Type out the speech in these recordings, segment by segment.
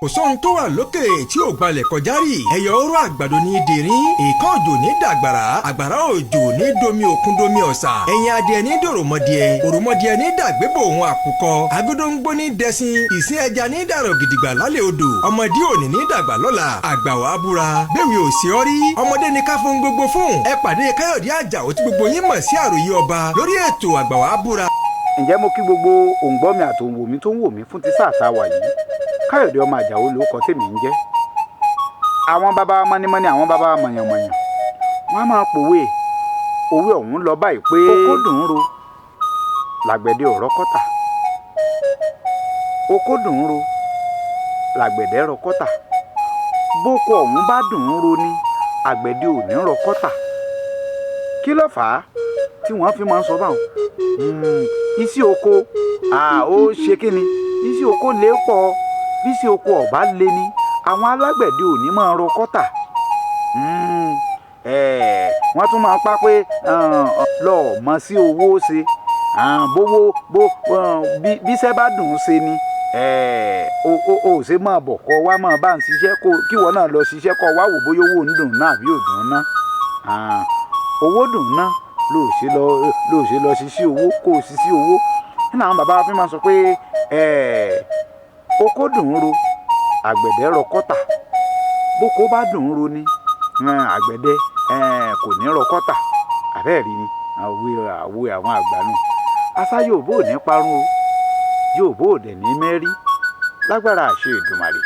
kò sóhun tó wà lókè tí ò gbalẹ̀ kọjá rí. ẹyọ oró àgbàdo ní dìrín, ìkan òjò ní dàgbàrá, àgbàrá òjò ní domi òkun domi ọ̀sà, ẹ̀yìn adìẹ ní dòròmọdìẹ, òròmọdìẹ ní dàgbébò òun àkùkọ, agódóńgbó ní dẹṣin, ìsín ẹja ní dàrọ̀ gidigba lálẹ́ odò, ọmọdé òní ní dàgbà lọ́la, àgbà wàá búra bẹ́ẹ̀ ò sí ọ rí, ọmọdé ní ká fún gbogbo fún. ẹ pàdé Káyọ̀dé Àjàó tí gbogbo yín mọ̀ sí àròyé ọba lórí ètò àgbà wàá búra. ǹjẹ́ mo kí gbogbo òǹgbọ́ mi àtòǹwò mi tó ń wò mí fún ti sáà tá a wà yìí. Káyọ̀dé ọmọ Àjàó lórúkọ tèmi ń jẹ́. àwọn bàbá mọ́nímọ́ní, àwọn bàbá mọ̀yànmọ̀yàn, wọ́n á máa pòwe òwe ọ̀hún lọ báyìí pé okó dùn ún ro làgbẹ̀dẹ ọ̀rọ̀ kọ́tà, okó dùn ún ro làgbẹ̀dẹ rọ kọ́tà, bóko ọ̀hún bá dùn ún ro ní àgbẹ̀dẹ ò ní rọ kọ́tà. kí ló fà á tí wọ́n fi máa ń sọ báwọn? iṣẹ́ oko ó ṣe kí ni, iṣẹ́ oko lè pọ̀, bí iṣẹ́ oko ọ̀bá lé ní àwọn alágbẹ̀dẹ ò ní máa rọ kọ́tà. wọ́n tún máa pa pé lọ́ọ̀ mọ̀ sí owó ṣe, bí iṣẹ́ bá dùn ún ṣe ni o ṣe máa bọ̀ kọ́ wá máa bá ń ṣiṣẹ́ kí wọ́n náà lọ ṣiṣẹ́ kọ́ wá wò bóyá owó ń dùn náà àbí ò dùn ná. owó dùn ná ló ṣe lọ ṣiṣẹ́ owó kó o ṣiṣẹ́ owó. nínú àwọn bàbá wa fi máa sọ pé okó dùn ún ro àgbẹ̀dẹ rọ kọ́tà, bóko bá dùn ún ro ni àgbẹ̀dẹ kò ní rọ kọ́tà. àbẹ́ẹ̀rí ni àwọ̀ àwọn àgbà nù. asá Yorùbá ò ní parun o, Yorùbá ò dẹ̀ ní mẹ́rí lágbára àṣẹ Èdùmàrè.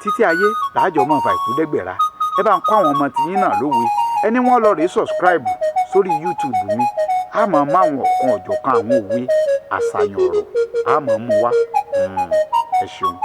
títí ayé làájọ mọ̀ fà ìkúdẹ́gbẹ̀rá. ẹ bá ń kọ́ àwọn ọmọ tiyín náà lówe, ẹni wọ́n lọ rèé subscribe sórí YouTube mi. a máa mú àwọn ọ̀kan ọ̀jọ̀kan àwọn òwe àṣàyàn ọ̀rọ̀ a máa mú wá. ẹ ṣeun.